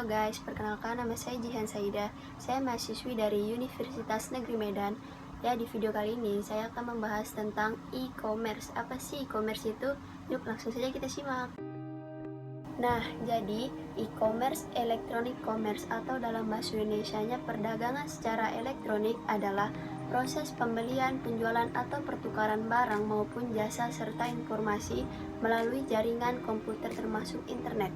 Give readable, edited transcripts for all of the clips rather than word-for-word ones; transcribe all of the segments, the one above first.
Halo guys, perkenalkan nama saya Jihan Saida. Saya mahasiswi dari Universitas Negeri Medan. Ya, di video kali ini saya akan membahas tentang e-commerce. Apa sih e-commerce itu? Yuk langsung saja kita simak. Nah, jadi e-commerce, electronic commerce atau dalam bahasa Indonesianya perdagangan secara elektronik adalah proses pembelian, penjualan atau pertukaran barang maupun jasa serta informasi melalui jaringan komputer termasuk internet.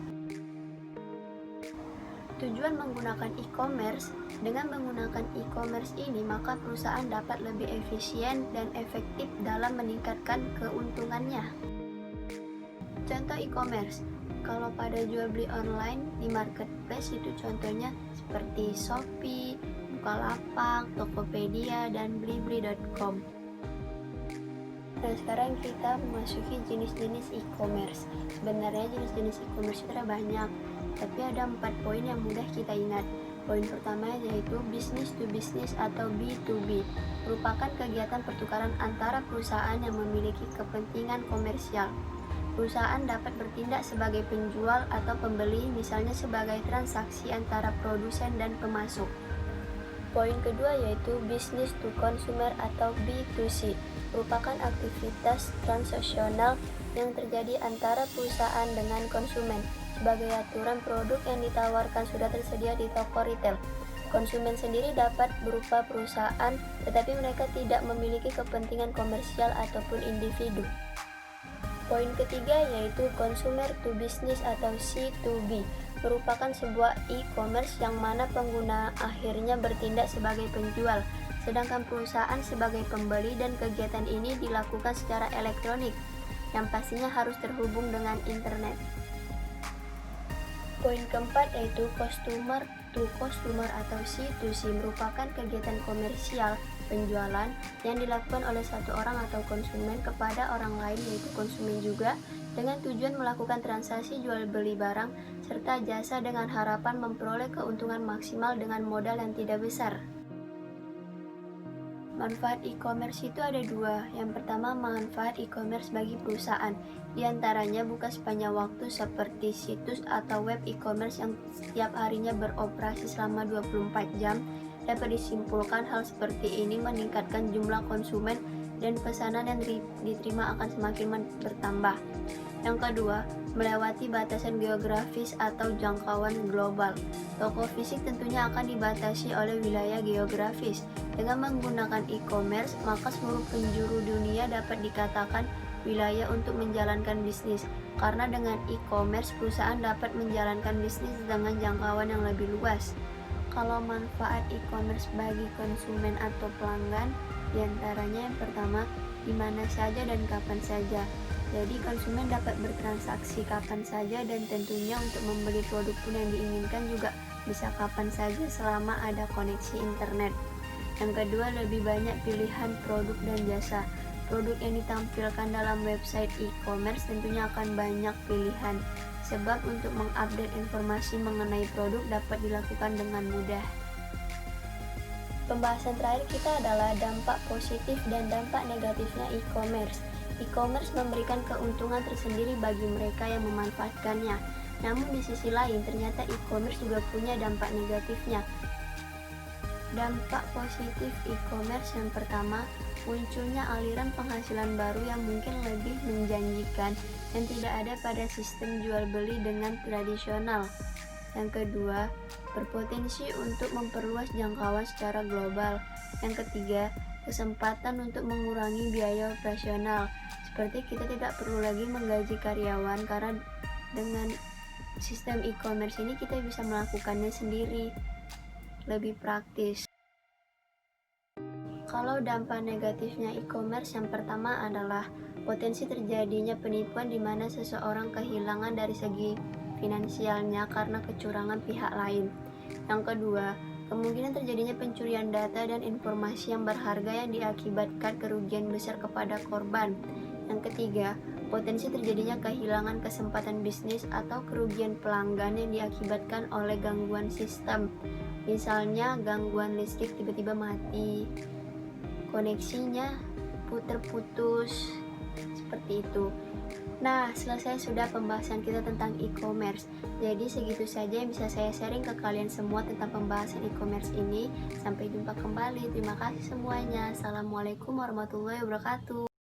Tujuan menggunakan e-commerce, dengan menggunakan e-commerce ini maka perusahaan dapat lebih efisien dan efektif dalam meningkatkan keuntungannya. Contoh e-commerce, kalau pada jual beli online di marketplace itu contohnya seperti Shopee, Bukalapak, Tokopedia, dan Blibli.com. Nah, sekarang kita memasuki jenis-jenis e-commerce. Sebenarnya jenis-jenis e-commerce itu ada banyak, tapi ada 4 poin yang mudah kita ingat. Poin pertama yaitu business to business atau B2B, merupakan kegiatan pertukaran antara perusahaan yang memiliki kepentingan komersial. Perusahaan dapat bertindak sebagai penjual atau pembeli, misalnya sebagai transaksi antara produsen dan pemasok. Poin kedua yaitu business to consumer atau B2C, merupakan aktivitas transaksional yang terjadi antara perusahaan dengan konsumen. Sebagai aturan produk yang ditawarkan sudah tersedia di toko retail. Konsumen sendiri dapat berupa perusahaan, tetapi mereka tidak memiliki kepentingan komersial ataupun individu. Poin ketiga yaitu consumer to business atau C2B, merupakan sebuah e-commerce yang mana pengguna akhirnya bertindak sebagai penjual, sedangkan perusahaan sebagai pembeli, dan kegiatan ini dilakukan secara elektronik, yang pastinya harus terhubung dengan internet. Poin keempat yaitu customer to customer atau C2C, merupakan kegiatan komersial penjualan yang dilakukan oleh satu orang atau konsumen kepada orang lain, yaitu konsumen juga, dengan tujuan melakukan transaksi jual beli barang serta jasa dengan harapan memperoleh keuntungan maksimal dengan modal yang tidak besar. Manfaat e-commerce itu ada dua. Yang pertama, manfaat e-commerce bagi perusahaan. Di antaranya buka sepanjang waktu seperti situs atau web e-commerce yang setiap harinya beroperasi selama 24 jam. Dapat disimpulkan hal seperti ini meningkatkan jumlah konsumen dan pesanan yang diterima akan semakin bertambah. Yang kedua, melewati batasan geografis atau jangkauan global. Toko fisik tentunya akan dibatasi oleh wilayah geografis. Dengan menggunakan e-commerce, maka seluruh penjuru dunia dapat dikatakan wilayah untuk menjalankan bisnis. Karena dengan e-commerce, perusahaan dapat menjalankan bisnis dengan jangkauan yang lebih luas. Kalau manfaat e-commerce bagi konsumen atau pelanggan, diantaranya yang pertama, di mana saja dan kapan saja. Jadi konsumen dapat bertransaksi kapan saja dan tentunya untuk membeli produk pun yang diinginkan juga bisa kapan saja selama ada koneksi internet. Yang kedua, lebih banyak pilihan produk dan jasa. Produk yang ditampilkan dalam website e-commerce tentunya akan banyak pilihan, sebab untuk mengupdate informasi mengenai produk dapat dilakukan dengan mudah. Pembahasan terakhir kita adalah dampak positif dan dampak negatifnya e-commerce. E-commerce memberikan keuntungan tersendiri bagi mereka yang memanfaatkannya. Namun di sisi lain, ternyata e-commerce juga punya dampak negatifnya. Dampak positif e-commerce yang pertama, munculnya aliran penghasilan baru yang mungkin lebih menjanjikan yang tidak ada pada sistem jual beli dengan tradisional. Yang kedua, berpotensi untuk memperluas jangkauan secara global. Yang ketiga, kesempatan untuk mengurangi biaya operasional. Seperti kita tidak perlu lagi menggaji karyawan karena dengan sistem e-commerce ini kita bisa melakukannya sendiri, lebih praktis. Kalau dampak negatifnya e-commerce yang pertama adalah potensi terjadinya penipuan di mana seseorang kehilangan dari segi finansialnya karena kecurangan pihak lain. Yang kedua, kemungkinan terjadinya pencurian data dan informasi yang berharga yang diakibatkan kerugian besar kepada korban. Yang ketiga, potensi terjadinya kehilangan kesempatan bisnis atau kerugian pelanggan yang diakibatkan oleh gangguan sistem. Misalnya gangguan listrik tiba-tiba mati, koneksinya putus, seperti seperti itu. Nah, selesai sudah pembahasan kita tentang e-commerce. Jadi segitu saja yang bisa saya sharing ke kalian semua tentang pembahasan e-commerce ini. Sampai jumpa kembali. Terima kasih semuanya. Assalamualaikum warahmatullahi wabarakatuh.